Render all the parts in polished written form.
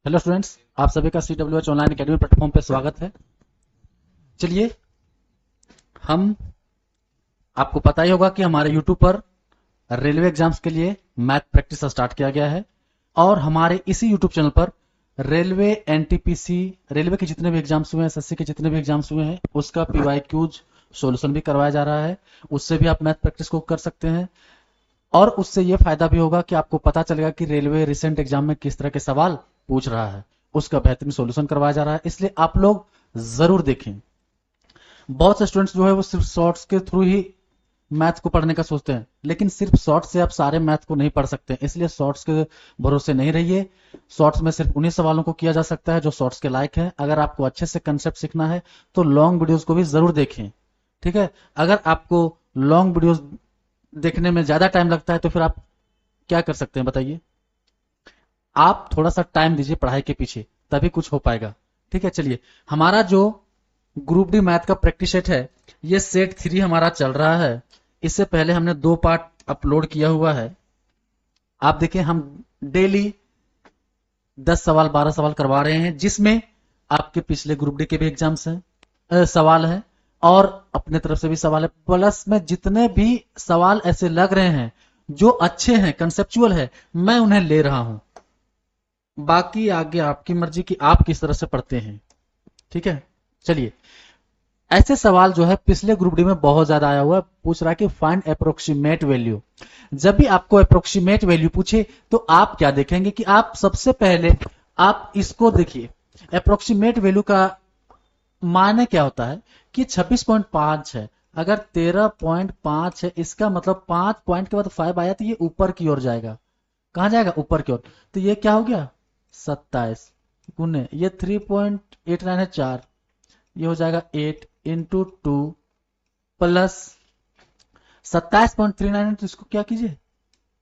Hello students, आप सभी का CWH ऑनलाइन एकेडमी प्लेटफॉर्म पे स्वागत है। चलिए, हम आपको पता ही होगा कि हमारे यूट्यूब पर रेलवे एग्जाम्स के लिए मैथ प्रैक्टिस स्टार्ट किया गया है और हमारे इसी यूट्यूब चैनल पर रेलवे एनटीपीसी रेलवे के जितने भी एग्जाम्स हुए हैं, एसएससी के जितने भी एग्जाम्स हुए हैं, उसका पीवाईक्यूज सॉल्यूशन भी करवाया जा रहा है। उससे भी आप मैथ प्रैक्टिस को कर सकते हैं और उससे यह फायदा भी होगा कि आपको पता चलेगा कि रेलवे रिसेंट एग्जाम में किस तरह के सवाल पूछ रहा है, उसका बेहतरीन सॉल्यूशन करवाया जा रहा है। इसलिए आप लोग जरूर देखें। बहुत से स्टूडेंट्स जो है वो सिर्फ शॉर्ट्स के थ्रू ही मैथ को पढ़ने का सोचते हैं, लेकिन सिर्फ शॉर्ट्स से आप सारे मैथ को नहीं पढ़ सकते, इसलिए शॉर्ट्स के भरोसे नहीं रहिए। शॉर्ट्स में सिर्फ उन्हीं सवालों को किया जा सकता है जो शॉर्ट्स के लायक है। अगर आपको अच्छे से कंसेप्ट सीखना है तो लॉन्ग वीडियोस को भी जरूर देखें, ठीक है। अगर आपको लॉन्ग वीडियोस देखने में ज्यादा टाइम लगता है तो फिर आप क्या कर सकते हैं बताइए। आप थोड़ा सा टाइम दीजिए पढ़ाई के पीछे, तभी कुछ हो पाएगा, ठीक है। चलिए, हमारा जो ग्रुप डी मैथ का प्रैक्टिस सेट है, ये सेट 3 हमारा चल रहा है। इससे पहले हमने 2 पार्ट अपलोड किया हुआ है। आप देखिए, हम डेली 10 सवाल 12 सवाल करवा रहे हैं, जिसमें आपके पिछले ग्रुप डी के भी एग्जाम्स हैं, सवाल हैं और अपने तरफ से भी सवाल है। प्लस में जितने भी सवाल ऐसे लग रहे हैं जो अच्छे हैं, कंसेप्चुअल है, मैं उन्हें ले रहा हूं। बाकी आगे आपकी मर्जी कि आप किस तरह से पढ़ते हैं, ठीक है। चलिए, ऐसे सवाल जो है पिछले ग्रुप डी में बहुत ज्यादा आया हुआ है। पूछ रहा है कि फाइंड अप्रोक्सीमेट वैल्यू। जब भी आपको अप्रोक्सीमेट वैल्यू पूछे तो आप क्या देखेंगे कि आप सबसे पहले आप इसको देखिए। अप्रोक्सीमेट वैल्यू का माने क्या होता है कि 26.5 है, अगर 13.5 है, इसका मतलब 5 पॉइंट के बाद 5 आया तो ये ऊपर की ओर जाएगा। कहां जाएगा? ऊपर की ओर। तो ये क्या हो गया? 27 गुने ये 3.89 है 4, ये हो जाएगा 8 इंटू 2 प्लस 27.39 है, तो इसको क्या कीजिए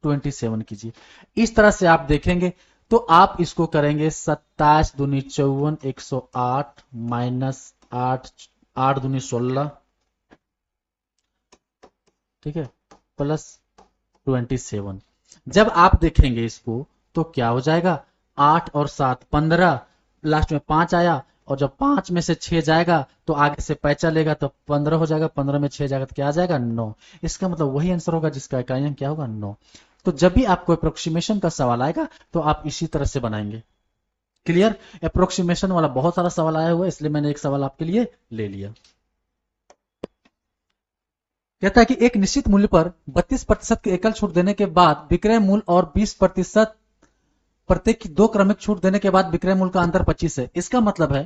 27 कीजिए। इस तरह से आप देखेंगे तो आप इसको करेंगे 27 दूनी 54 108 माइनस 8 8 दूनी 16, ठीक है, प्लस 27। जब आप देखेंगे इसको तो क्या हो जाएगा? 8 और 7 15, लास्ट में 5 आया और जब 5 में से 6 जाएगा तो आगे से पैंचा लेगा तो 15 हो जाएगा, 15 में 6 जाएगा तो क्या आ जाएगा? 9। इसका मतलब वही आंसर होगा जिसका इकाई अंक क्या होगा? 9। तो जब भी आपको अप्रोक्सीमेशन का सवाल आएगा तो आप इसी तरह से बनाएंगे। क्लियर? अप्रोक्सीमेशन वाला बहुत सारा सवाल आया हुआ है, इसलिए मैंने एक सवाल आपके लिए ले लिया। कहता है कि एक निश्चित मूल्य पर 32% की एकल छूट देने के बाद विक्रय मूल्य और 20% प्रत्येक की 2 क्रमिक छूट देने के बाद विक्रय मूल्य का अंतर 25 है। इसका मतलब है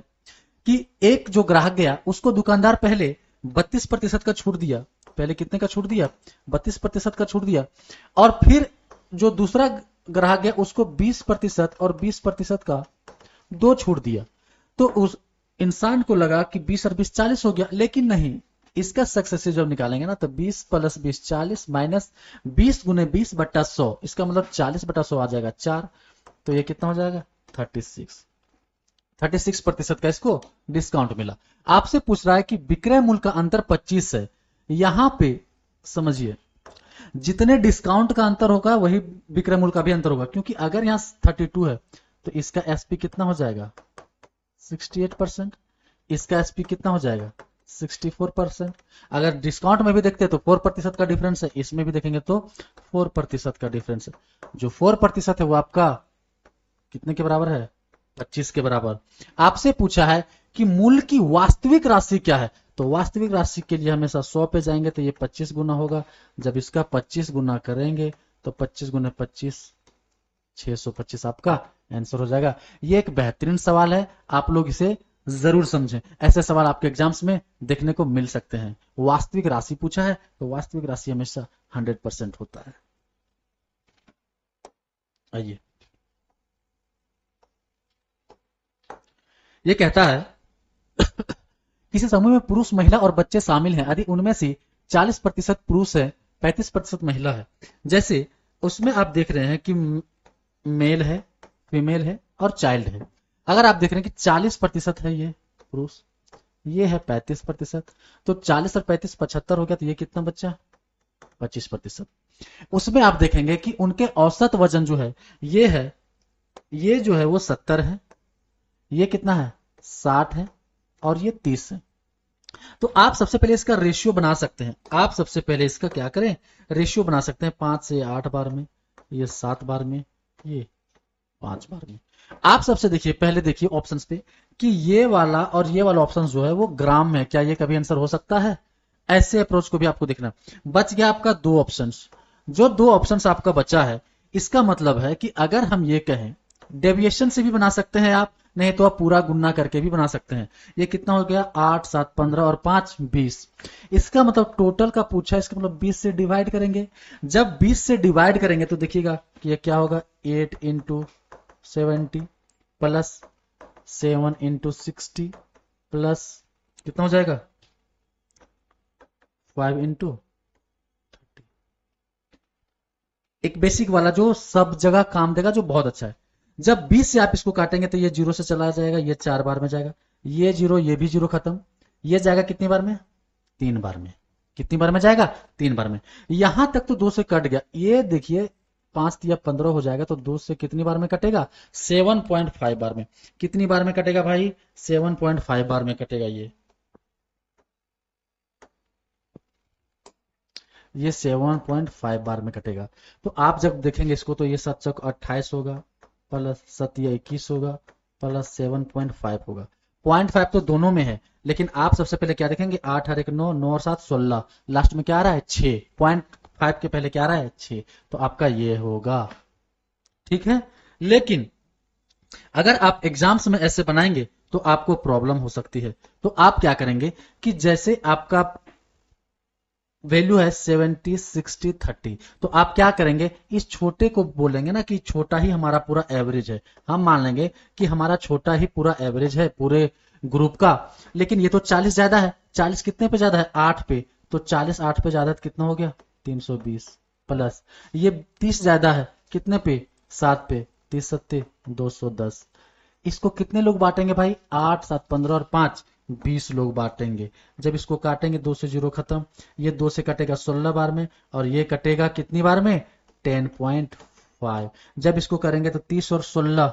कि एक जो ग्राहक गया उसको दुकानदार पहले 32% का छूट दिया। पहले कितने का छूट दिया? 32% का छूट दिया। और फिर जो दूसरा ग्राहक गया उसको 20% और 20% का 2 छूट दिया। तो उस इंसान को लगा कि 20 और 20 40 हो गया, लेकिन नहीं, इसका सक्सेसिव जब निकालेंगे ना तो 20 प्लस 20 40 माइनस 20 गुने 20 बट्टा 100, इसका मतलब 40 बट्टा 100 आ जाएगा 4। तो ये कितना हो जाएगा? 36% का इसको डिस्काउंट मिला। आपसे पूछ रहा है कि विक्रय मूल्य का अंतर 25 है। यहां पे समझिए, जितने डिस्काउंट का अंतर होगा वही विक्रय मूल्य का भी अंतर होगा, क्योंकि अगर यहां 32 है तो इसका एसपी कितना हो जाएगा? 68%। इसका एसपी कितना हो जाएगा? 64%। अगर डिस्काउंट में भी देखते हैं तो 4% का डिफरेंस है, इसमें भी देखेंगे तो 4% का डिफरेंस है। जो 4% है वो आपका कितने के बराबर है? 25 के बराबर। आपसे पूछा है कि मूल्य की वास्तविक राशि क्या है, तो वास्तविक राशि के लिए हमेशा 100 पे जाएंगे तो ये 25 गुना होगा। जब इसका 25 गुना करेंगे तो 25 गुना 25 625 आपका आंसर हो जाएगा। ये एक बेहतरीन सवाल है, आप लोग इसे जरूर समझें। ऐसे सवाल आपके एग्जाम्स में देखने को मिल सकते हैं। वास्तविक राशि पूछा है तो वास्तविक राशि हमेशा 100% होता है। आइए, ये कहता है किसी समूह में पुरुष, महिला और बच्चे शामिल हैं। यदि उनमें से 40% पुरुष है, 35% महिला है। जैसे उसमें आप देख रहे हैं कि मेल है, फीमेल है और चाइल्ड है। अगर आप देख रहे हैं कि 40% है ये पुरुष, ये है 35%, तो 40 और 35 75 हो गया, तो ये कितना बच्चा? 25%। उसमें आप देखेंगे कि उनके औसत वजन जो है ये जो है वो 70 है, ये कितना है 60 है और ये 30 है। तो आप सबसे पहले इसका रेशियो बना सकते हैं। आप सबसे पहले इसका क्या करें, रेशियो बना सकते हैं। 5 से 8 बार में, ये 7 बार में, ये 5 बार में। आप सबसे देखिए, पहले देखिए ऑप्शंस पे कि ये वाला और ये वाला ऑप्शन जो है वो ग्राम में, क्या ये कभी आंसर हो सकता है? ऐसे अप्रोच को भी आपको देखना। बच गया आपका 2 ऑप्शंस। जो 2 ऑप्शंस आपका बचा है, इसका मतलब है कि अगर हम ये कहें, डेविएशन से भी बना सकते हैं आप, नहीं तो आप पूरा गुना करके भी बना सकते हैं। ये कितना हो गया 8 7 15 और 5 20। इसका मतलब टोटल का पूछा है, इसका मतलब 20 से डिवाइड करेंगे। जब 20 से डिवाइड करेंगे तो देखिएगा कि ये क्या होगा, 8 इंटू 70 प्लस 7 इंटू 60 प्लस कितना हो जाएगा 5 इंटू 30। एक बेसिक वाला जो सब जगह काम देगा, जो बहुत अच्छा है। जब 20 से आप इसको काटेंगे तो ये 0 से चला जाएगा, ये 4 बार में जाएगा, ये 0, ये भी 0 खत्म। ये जाएगा कितनी बार में, 3 बार में। कितनी बार में जाएगा, 3 बार में। यहां तक तो 2 से कट गया। ये देखिए 5 या 15 हो जाएगा, तो 2 से कितनी बार में कटेगा, 7.5 बार में। कितनी बार में कटेगा भाई, 7.5 बार में कटेगा। ये 7.5 बार में कटेगा। तो आप जब देखेंगे इसको तो ये 7 चौक 28 होगा, प्लस 7 या 21 होगा, प्लस 7.5 होगा। 0.5 तो दोनों में है, लेकिन आप सबसे पहले क्या देखेंगे, 8 और 1 9, 9 और 7 16, लास्ट में क्या आ रहा है 6। 0.5 के पहले क्या आ रहा है 6, तो आपका ये होगा। ठीक है, लेकिन अगर आप एग्जाम्स में ऐसे बनाएंगे तो आपको प्रॉब्लम हो सकती है। तो आप क्या करेंगे कि जैसे आपका वैल्यू है 70 60 30, तो आप क्या करेंगे, इस छोटे को बोलेंगे ना कि छोटा ही हमारा पूरा एवरेज है। हम मान लेंगे कि हमारा छोटा ही पूरा एवरेज है पूरे ग्रुप का। लेकिन ये तो 40 ज्यादा है। 40 कितने पे ज्यादा है, 8 पे। तो 40 8 पे ज्यादा कितना हो गया 320, प्लस ये 30 ज्यादा है कितने पे, 7 पे। 30 सत्ते 210। इसको कितने लोग बांटेंगे भाई, 8 7 15 और 5 20 लोग बांटेंगे। जब इसको काटेंगे 2 से 0 खत्म, ये 2 से कटेगा 16 बार में, और ये कटेगा कितनी बार में 10.5। जब इसको करेंगे तो 30 और 16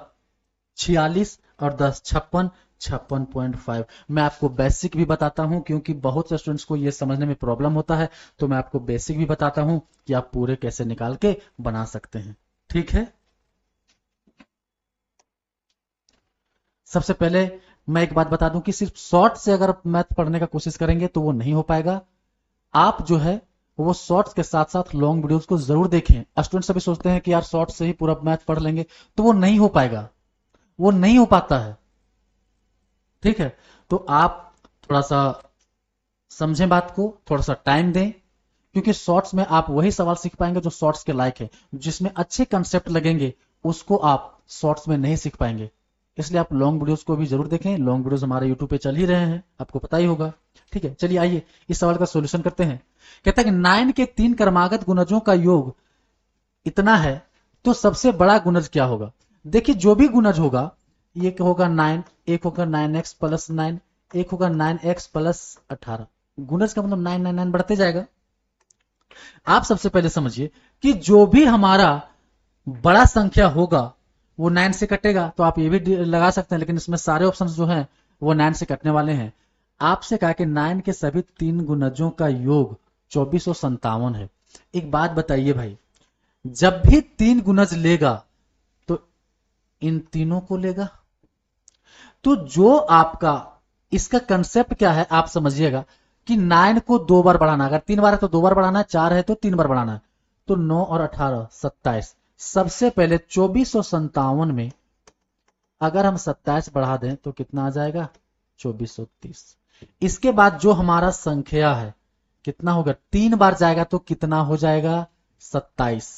46 और 10 56, 56.5। मैं आपको बेसिक भी बताता हूं, क्योंकि बहुत से स्टूडेंट्स को ये समझने में प्रॉब्लम होता है। तो मैं आपको बेसिक भी बताता हूं कि आप पूरे कैसे निकाल के बना सकते हैं। ठीक है, सबसे पहले मैं एक बात बता दूं कि सिर्फ शॉर्ट से अगर मैथ पढ़ने का कोशिश करेंगे तो वो नहीं हो पाएगा। आप जो है वो शॉर्ट्स के साथ साथ लॉन्ग वीडियोस को जरूर देखें। स्टूडेंट सभी सोचते हैं कि यार शॉर्ट से ही पूरा मैथ पढ़ लेंगे, तो वो नहीं हो पाएगा, वो नहीं हो पाता है। ठीक है, तो आप थोड़ा सा समझें बात को, थोड़ा सा टाइम दें, क्योंकि शॉर्ट्स में आप वही सवाल सीख पाएंगे जो शॉर्ट्स के लायक है। जिसमें अच्छे कंसेप्ट लगेंगे उसको आप शॉर्ट्स में नहीं सीख पाएंगे। इसलिए आप लॉन्ग वीडियोस को भी जरूर देखें। लॉन्ग वीडियोस हमारे यूट्यूब पे चल ही रहे हैं, आपको पता ही होगा। ठीक है, चलिए आइए इस सवाल का सॉल्यूशन करते हैं। कहता है कि 9 के 3 क्रमागत गुणजों का योग इतना है, तो सबसे बड़ा गुणज क्या होगा। देखिए जो भी गुणज होगा, एक होगा 9, एक होगा 9x प्लस 9, एक होगा 9x प्लस 18। गुणज का मतलब 9 बढ़ते जाएगा। आप सबसे पहले समझिए कि जो भी हमारा बड़ा संख्या होगा वो 9 से कटेगा। तो आप ये भी लगा सकते हैं, लेकिन इसमें सारे ऑप्शंस जो हैं वो 9 से कटने वाले हैं। आपसे कहा कि 9 के सभी 3 गुणजों का योग 2457 है। एक बात बताइए भाई, जब भी 3 गुणज लेगा तो इन तीनों को लेगा। तो जो आपका इसका कंसेप्ट क्या है आप समझिएगा कि 9 को 2 बार बढ़ाना, अगर 3 बार है तो 2 बार बढ़ाना है, 4 है तो 3 बार बढ़ाना है। तो 9 और 18 27। सबसे पहले 2457 में अगर हम 27 बढ़ा दें तो कितना आ जाएगा 2430। इसके बाद जो हमारा संख्या है कितना होगा, 3 बार जाएगा तो कितना हो जाएगा 27।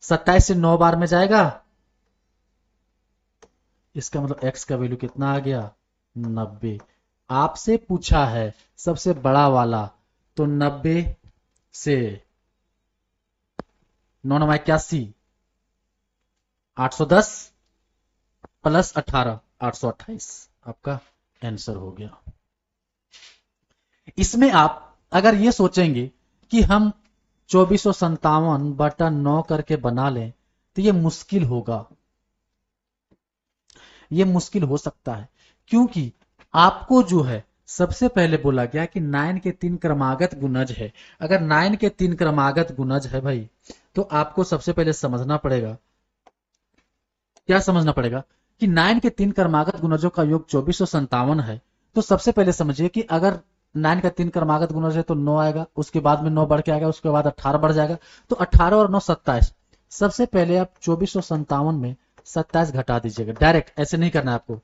27 से 9 बार में जाएगा, इसका मतलब x का वैल्यू कितना आ गया 90। आपसे पूछा है सबसे बड़ा वाला, तो 90 से 9 9 81, 810 प्लस 18 828 आपका आंसर हो गया। इसमें आप अगर ये सोचेंगे कि हम 2457 बटा 9 करके बना लें तो ये मुश्किल होगा। ये मुश्किल हो सकता है, क्योंकि आपको जो है सबसे पहले बोला गया कि 9 के 3 क्रमागत गुणज है। अगर 9 के 3 क्रमागत गुणज है भाई, तो आपको सबसे पहले समझना पड़ेगा, क्या समझना पड़ेगा कि 9 के 3 क्रमागत गुणजों का योग 2457 है। तो सबसे पहले समझिए कि अगर 9 का 3 क्रमागत गुणज है तो 9 आएगा, उसके बाद में 9 बढ़ के आएगा, उसके बाद 18 बढ़ जाएगा, तो 18 और 9 27। सबसे पहले आप 2457 में 27 घटा दीजिएगा, डायरेक्ट, ऐसे नहीं करना है आपको।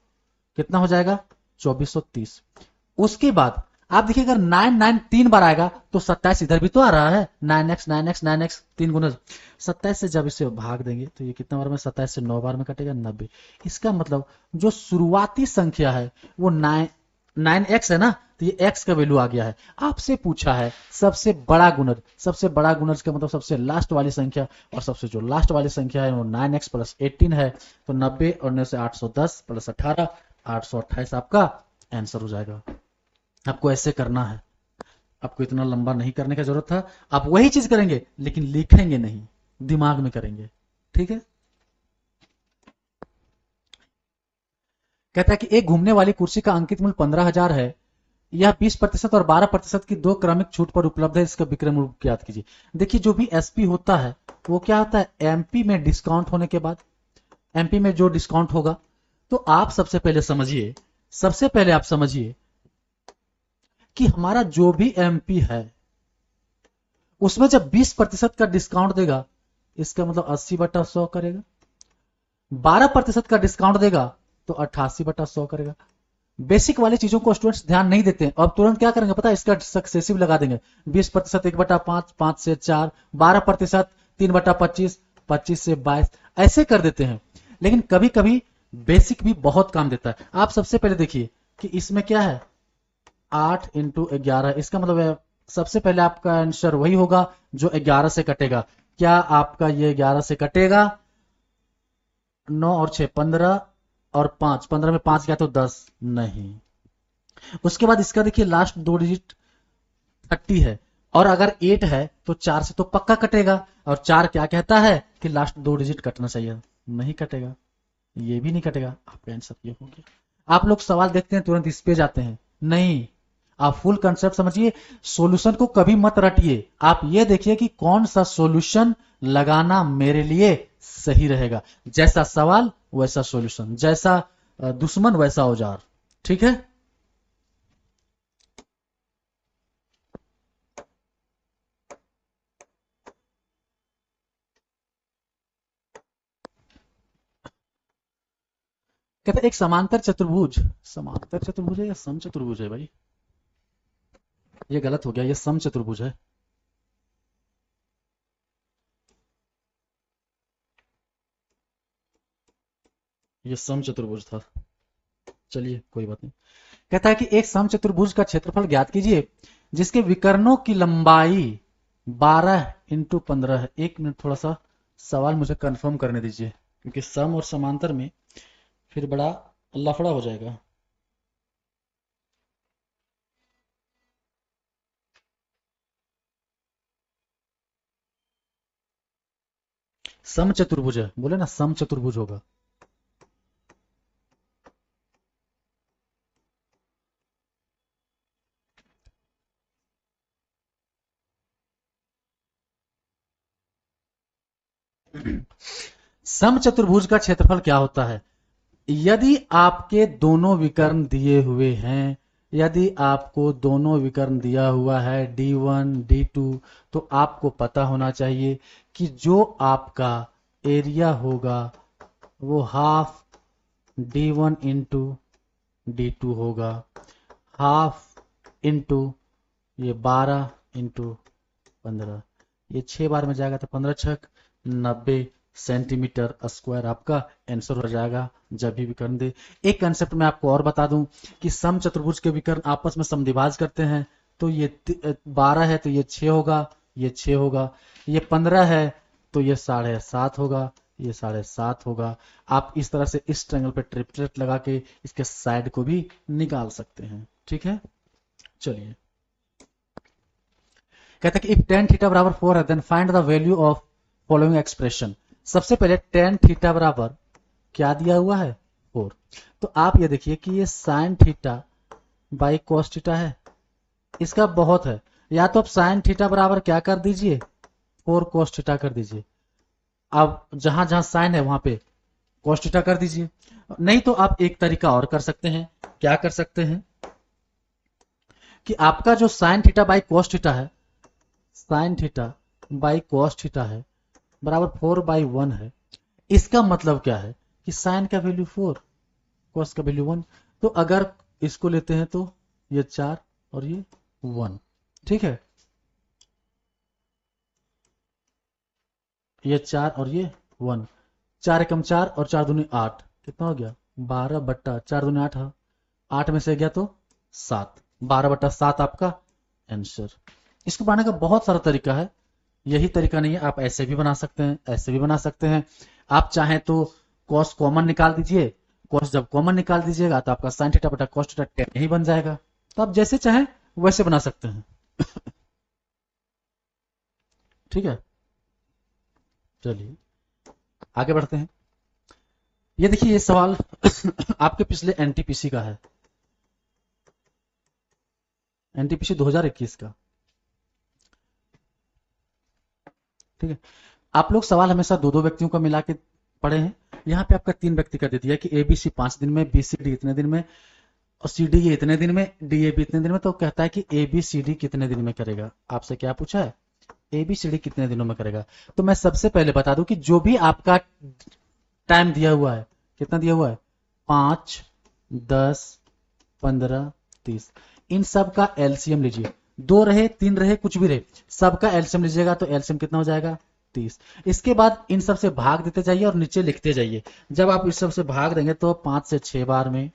कितना हो जाएगा? 2430। उसके बाद आप देखिए अगर 9 9 3 बार आएगा तो 27 इधर भी तो आ रहा है, 9x 9x 9x 3 गुना 27 से जब इसे भाग देंगे तो ये कितना बार में, 27 से 9 बार में कटेगा 90। इसका मतलब जो शुरुआती संख्या है वो 9x है ना, तो ये x का वैल्यू आ गया है। आपसे पूछा है सबसे बड़ा गुणज, सबसे बड़ा गुणज का मतलब सबसे लास्ट वाली संख्या, और सबसे जो लास्ट वाली संख्या है वो 9x प्लस 18 है, तो 90 और 9 से 810 प्लस 18 828 आपका आंसर हो जाएगा। आपको ऐसे करना है, आपको इतना लंबा नहीं करने का जरूरत था। आप वही चीज करेंगे लेकिन लिखेंगे नहीं, दिमाग में करेंगे, ठीक है। कहता है कि एक घूमने वाली कुर्सी का अंकित मूल्य 15,000 है, यह 20% और 12% की दो क्रमिक छूट पर उपलब्ध है, इसका विक्रय मूल्य ज्ञात कीजिए। देखिए जो भी एसपी होता है वो क्या होता है, एमपी में डिस्काउंट होने के बाद, एमपी में जो डिस्काउंट होगा, तो आप सबसे पहले समझिए, सबसे पहले आप समझिए कि हमारा जो भी एमपी है उसमें जब 20% का डिस्काउंट देगा, इसका मतलब 80/100 करेगा। 12% का डिस्काउंट देगा तो 88/100 करेगा। बेसिक वाली चीजों को स्टूडेंट्स ध्यान नहीं देते हैं, अब तुरंत क्या करेंगे पता है, इसका सक्सेसिव लगा देंगे। 20% 1/5, 5 से 4, 12% 3/25, 25 से 22, ऐसे कर देते हैं। लेकिन कभी कभी बेसिक भी बहुत काम देता है। आप सबसे पहले देखिए कि इसमें क्या है, 8 × 11, इसका मतलब है सबसे पहले आपका आंसर वही होगा जो 11 से कटेगा। क्या आपका ये 11 से कटेगा? 9 और 6 15 और 5, 15 में 5 गया तो 10 नहीं। उसके बाद इसका देखिए लास्ट दो डिजिट 30 है, और अगर 8 है तो 4 से तो पक्का कटेगा, और 4 क्या कहता है कि लास्ट दो डिजिट कटना चाहिए, नहीं कटेगा, ये भी नहीं कटेगा। आपका आंसर ये हो गया। आप लोग सवाल देखते हैं तुरंत इस पे जाते हैं, नहीं, आप फुल कंसेप्ट समझिए। सॉल्यूशन को कभी मत रटिए, आप ये देखिए कि कौन सा सॉल्यूशन लगाना मेरे लिए सही रहेगा। जैसा सवाल वैसा सॉल्यूशन, जैसा दुश्मन वैसा औजार, ठीक है। कहते एक समांतर चतुर्भुज, समांतर चतुर्भुज है या सम चतुर्भुज है भाई, ये गलत हो गया, ये सम चतुर्भुज है। ये सम चतुर्भुज था, चलिए कोई बात नहीं। कहता है कि एक सम चतुर्भुज का क्षेत्रफल ज्ञात कीजिए जिसके विकर्णों की लंबाई 12 × 15 है। एक मिनट, थोड़ा सा सवाल मुझे कंफर्म करने दीजिए, क्योंकि सम और समांतर में फिर बड़ा लफड़ा हो जाएगा। सम चतुर्भुज है, बोले ना सम चतुर्भुज होगा। सम चतुर्भुज का क्षेत्रफल क्या होता है? यदि आपके दोनों विकर्ण दिए हुए हैं, यदि आपको दोनों विकर्ण दिया हुआ है D1 D2, तो आपको पता होना चाहिए कि जो आपका एरिया होगा वो हाफ D1 × D2 होगा, हाफ इंटू ये 12 × 15, ये 6 बार में जाएगा तो 15 छक 90 सेंटीमीटर स्क्वायर आपका आंसर हो जाएगा जब भी विकर्ण दे। एक कंसेप्ट में आपको और बता दूं कि सम चतुर्भुज के विकर्ण आपस में समद्विभाज करते हैं, तो ये 12 है तो ये 6 होगा, ये 6 होगा, ये 15 है तो ये 7.5 होगा, ये 7.5 होगा। आप इस तरह से इस ट्रायंगल पे ट्रिपलेट लगा के इसके साइड को भी निकाल सकते हैं, ठीक है। चलिए कहते हैं कि इफ tan थीटा बराबर 4 है then find the value of following expression. सबसे पहले tan थीटा बराबर क्या दिया हुआ है, 4। तो आप ये देखिए कि ये sign theta by cos theta है, इसका बहुत है, या तो आप साइन थीटा बराबर क्या कर दीजिए 4 कॉस थीटा कर दीजिए। अब जहां जहां साइन है वहां पे कॉस थीटा कर दीजिए। नहीं तो आप एक तरीका और कर सकते हैं। क्या कर सकते हैं कि आपका जो sine theta by cos theta है, sine theta by cos theta है बराबर 4/1 है। इसका मतलब क्या है कि साइन का वैल्यू 4, कॉस का वैल्यू 1। तो अगर इसको लेते हैं तो ये 4 और ये 1, ठीक है, ये 4 और ये 1, 4 एकम 4 और 4 दूनी 8, कितना हो गया 12/4 दूनी 8, 8 में से गया तो 7, 12/7 आपका आंसर। इसको बनाने का बहुत सारा तरीका है, यही तरीका नहीं है। आप ऐसे भी बना सकते हैं, ऐसे भी बना सकते हैं। आप चाहें तो कॉस कॉमन निकाल दीजिए, कॉस जब कॉमन निकाल दीजिएगा तो आपका साइन थीटा बटा कॉस थीटा 10 ही बन जाएगा। तो आप जैसे चाहें वैसे बना सकते हैं। ठीक है, चलिए आगे बढ़ते हैं। ये देखिए ये सवाल आपके पिछले एनटीपीसी का है, एनटीपीसी 2021 का। ठीक है, आप लोग सवाल हमेशा दो दो व्यक्तियों का मिला के पढ़े हैं। यहाँ पे आपका 3 व्यक्ति का दे दिया कि एबीसी 5 दिन में, बीसीडी इतने दिन में और सीडी ये इतने दिन में, डीएबी इतने दिन में। तो कहता है कि एबीसीडी कितने दिन में करेगा। आपसे क्या पूछा है, एबीसीडी कितने दिनों में करेगा। तो मैं सबसे पहले बता दूं कि जो भी आपका टाइम दिया हुआ है, कितना दिया हुआ है 5, 10, 15, 30, इन सब का एलसीएम लीजिए। 2 रहे 3 रहे कुछ भी रहे, सबका एलसीएम लीजिएगा तो एलसीएम कितना हो जाएगा 30। इसके बाद इन सब से भाग देते जाइए और नीचे लिखते जाइए। जब आप इस सब से भाग देंगे तो 5 से 6 बार में,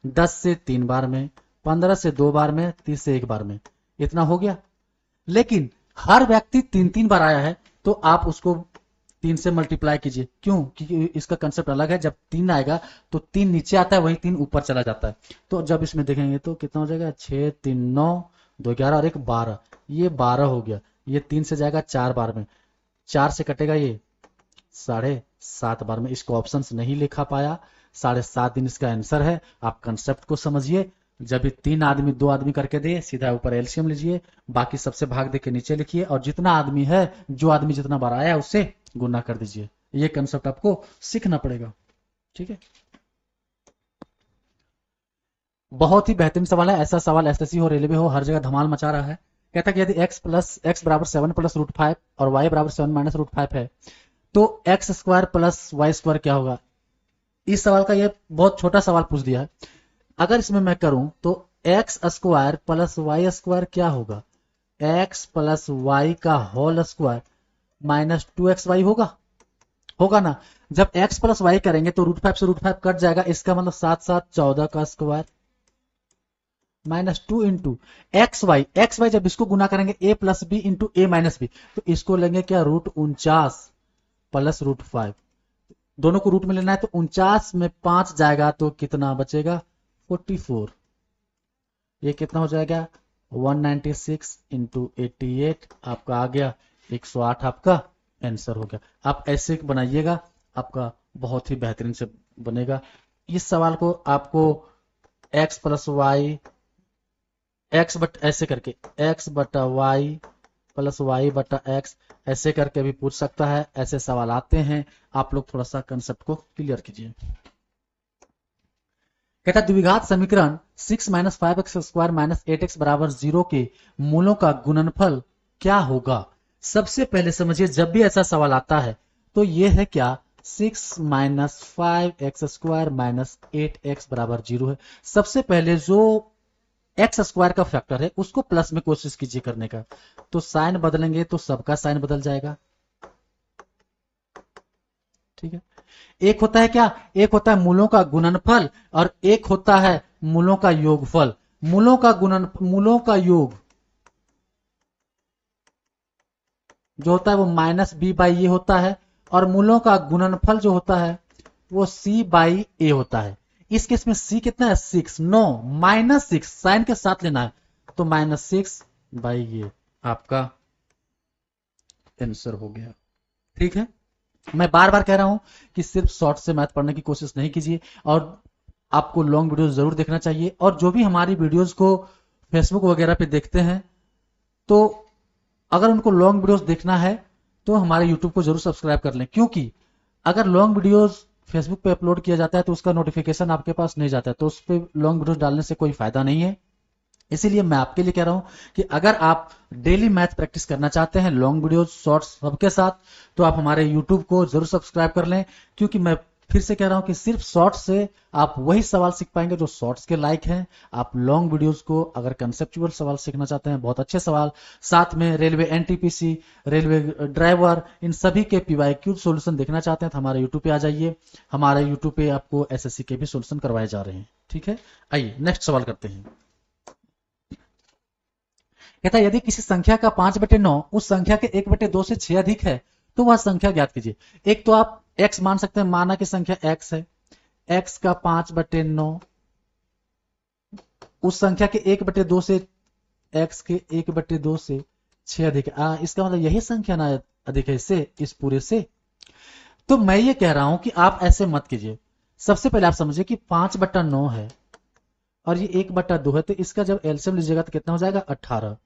10 से 3 बार में, 15 से 2 बार में, 30 से 1 बार में, इतना हो गया। लेकिन हर व्यक्ति 3-3 बार आया है तो आप उसको 3 से मल्टीप्लाई कीजिए। क्यों, क्योंकि इसका कंसेप्ट अलग है। जब 3 आएगा तो 3 नीचे आता है, वही 3 ऊपर चला जाता है। तो जब इसमें देखेंगे तो कितना हो जाएगा 6, 3, 9, 2, 11 और 1, 12। ये 12 हो गया। ये 3 से जाएगा 4 बार में, 4 से कटेगा ये 7.5 बार में। इसको ऑप्शन नहीं लिखा पाया, 7.5 दिन इसका आंसर है। आप कंसेप्ट को समझिए। जब भी 3 आदमी 2 आदमी करके दे, सीधा ऊपर एलसीएम लीजिए, बाकी सबसे भाग दे के नीचे लिखिए और जितना आदमी है, जो आदमी जितना बार आया उससे गुना कर दीजिए। ये कंसेप्ट आपको सीखना पड़ेगा। ठीक है, बहुत ही बेहतरीन सवाल है। ऐसा सवाल एसएससी हो, रेलवे हो, हर जगह धमाल मचा रहा है। कहता है कि यदि x बराबर 7 प्लस रूट 5 और y बराबर 7 माइनस रूट 5 है तो x square plus y square क्या होगा। इस सवाल का ये बहुत छोटा सवाल पूछ दिया है। अगर इसमें मैं करूं तो x square plus y square क्या होगा, एक्स प्लस वाई का होल स्क्वायर माइनस 2xy होगा, होगा ना। जब x प्लस वाई करेंगे तो रूट 5 से रूट 5 कट जाएगा, इसका मतलब 7×7 = 14 का square minus 2 into x y जब इसको गुना करेंगे a plus b into a minus b, तो इसको लेंगे क्या √49 प्लस √5। दोनों को रूट में लेना है तो 49 में 5 जाएगा तो कितना बचेगा 44। ये कितना हो जाएगा 196 इंटू 88, आपका आ गया 108, आपका आंसर हो गया। आप ऐसे बनाइएगा, आपका बहुत ही बेहतरीन से बनेगा। इस सवाल को आपको x plus y x but ऐसे करके x बटा वाई प्लस वाई बटा एक्स ऐसे करके भी पूछ सकता है। ऐसे सवाल आते हैं, आप लोग थोड़ा सा कंसेप्ट को क्लियर कीजिए। कहता द्विघात समीकरण 6 - 5x² - 8x = 0 के मूलों का गुणनफल क्या होगा। सबसे पहले समझिए, जब भी ऐसा सवाल आता है तो ये है क्या 6 - 5x² - 8x = 0 है। सबसे पहले जो एक्स स्क्वायर का फैक्टर है उसको प्लस में कोशिश कीजिए करने का। तो साइन बदलेंगे तो सबका साइन बदल जाएगा। ठीक है, एक होता है क्या, एक होता है मूलों का गुणनफल और एक होता है मूलों का योगफल। मूलों का मूलों का योग जो होता है वो -b/a होता है और मूलों का गुणनफल जो होता है वो c/a होता है। इस केस में c कितना है 6, नो -6 साइन के साथ लेना है तो -6/a आपका आंसर हो गया। ठीक है, मैं बार बार कह रहा हूं कि सिर्फ शॉर्ट से मैथ पढ़ने की कोशिश नहीं कीजिए, और आपको लॉन्ग वीडियोस जरूर देखना चाहिए। और जो भी हमारी वीडियोस को फेसबुक वगैरह पे देखते हैं, तो अगर उनको लॉन्ग वीडियोस देखना है तो हमारे यूट्यूब को जरूर सब्सक्राइब कर लें, क्योंकि अगर लॉन्ग वीडियोस फेसबुक पे अपलोड किया जाता है तो उसका नोटिफिकेशन आपके पास नहीं जाता है, तो उस पर लॉन्ग वीडियोस डालने से कोई फायदा नहीं है। इसीलिए मैं आपके लिए कह रहा हूं कि अगर आप डेली मैथ प्रैक्टिस करना चाहते हैं लॉन्ग वीडियोस शॉर्ट्स सबके साथ, तो आप हमारे यूट्यूब को जरूर सब्सक्राइब कर लें, क्योंकि मैं फिर से कह रहा हूं कि सिर्फ शॉर्ट्स से आप वही सवाल सीख पाएंगे जो शॉर्ट्स के लायक हैं। आप लॉन्ग वीडियोस को अगर कंसेप्चुअल सवाल सीखना चाहते हैं, बहुत अच्छे सवाल, साथ में रेलवे एनटीपीसी, रेलवे ड्राइवर, इन सभी के पीवाईक्यू सॉल्यूशन देखना चाहते हैं तो हमारे यूट्यूब पे आ जाइए। हमारे यूट्यूब पे आपको एसएससी के भी सॉल्यूशन करवाए जा रहे हैं। ठीक है, आइए नेक्स्ट सवाल करते हैं। कहता है यदि किसी संख्या का 5/9 उस संख्या के 1/2 से 6 अधिक है तो वह संख्या ज्ञात कीजिए। एक तो आप x मान सकते हैं, माना कि संख्या x है, x का 5/9 उस संख्या के 1/2 से, x के 1/2 से 6 अधिक है। इसका मतलब यही संख्या ना अधिक है इससे, इस पूरे से। तो मैं ये कह रहा हूं कि आप ऐसे मत कीजिए। सबसे पहले आप समझिए कि 5/9 है और ये 1/2 है, तो इसका जब एलसीएम लीजिएगा तो कितना हो जाएगा 18।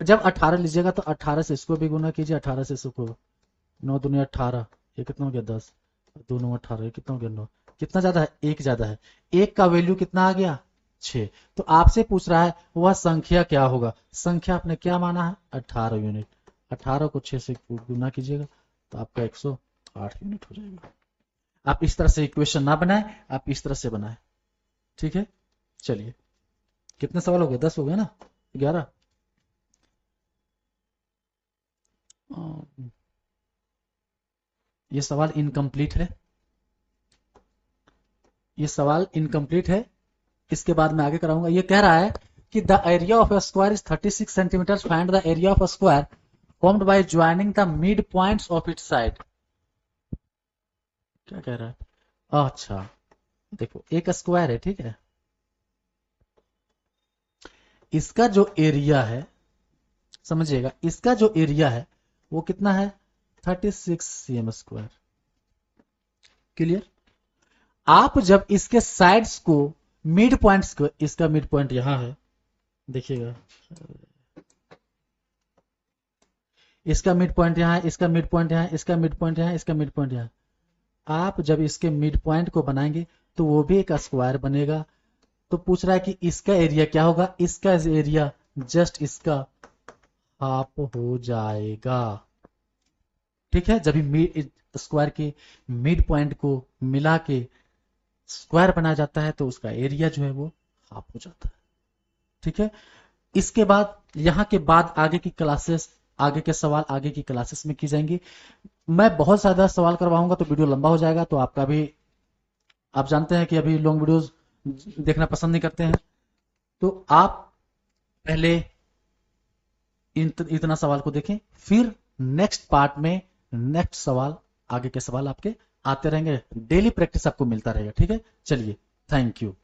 जब 18 लीजिएगा तो 18 से इसको भी गुना कीजिए, 18 से इसको, 9 दूनी 18, ये कितना हो गया 10, 2 9 18, ये कितना हो गया 9, कितना ज्यादा है, 1 ज्यादा है। 1 का वैल्यू कितना आ गया 6। तो आपसे पूछ रहा है वह संख्या क्या होगा। संख्या आपने क्या माना है 18 यूनिट, 18 को 6 से गुना कीजिएगा तो आपका 108 यूनिट हो जाएगा। आप इस तरह से इक्वेशन ना बनाए, आप इस तरह से बनाए। ठीक है, चलिए कितने सवाल हो गए, 10 हो गए ना, 11। ये सवाल इनकम्प्लीट है, ये सवाल इनकम्प्लीट है। इसके बाद मैं आगे कराऊंगा। ये कह रहा है कि the area of a square is 36 centimetre, find the area of a square formed by joining the mid points of its side. क्या कह रहा है, अच्छा देखो एक स्क्वायर है, ठीक है, इसका जो एरिया है, समझिएगा, इसका जो एरिया है वो कितना है 36 cm स्क्वायर। क्लियर। आप जब इसके साइड्स को, मिड पॉइंट्स को, इसका मिड पॉइंट यहां है, देखिएगा, इसका मिड पॉइंट यहां है, इसका मिड पॉइंट यहां है, इसका मिड पॉइंट यहां है, इसका मिड पॉइंट यहां है। आप जब इसके मिड पॉइंट को बनाएंगे तो वो भी एक स्क्वायर बनेगा। तो पूछ रहा है कि इसका एरिया क्या होगा, इसका एरिया जस्ट इसका हाफ हो जाएगा। ठीक है, जब भी स्क्वायर के मिड पॉइंट को मिला के स्क्वायर बनाया जाता है तो उसका एरिया जो है वो हाफ हो जाता है। ठीक है, इसके बाद यहां के बाद आगे की क्लासेस, आगे के सवाल आगे की क्लासेस में की जाएंगी। मैं बहुत ज्यादा सवाल करवाऊंगा तो वीडियो लंबा हो जाएगा, तो आपका भी, आप जानते हैं कि अभी लॉन्ग वीडियोस देखना पसंद नहीं करते हैं, तो आप पहले इतना सवाल को देखें, फिर नेक्स्ट पार्ट में नेक्स्ट सवाल, आगे के सवाल आपके आते रहेंगे, डेली प्रैक्टिस आपको मिलता रहेगा। ठीक है, चलिए, थैंक यू।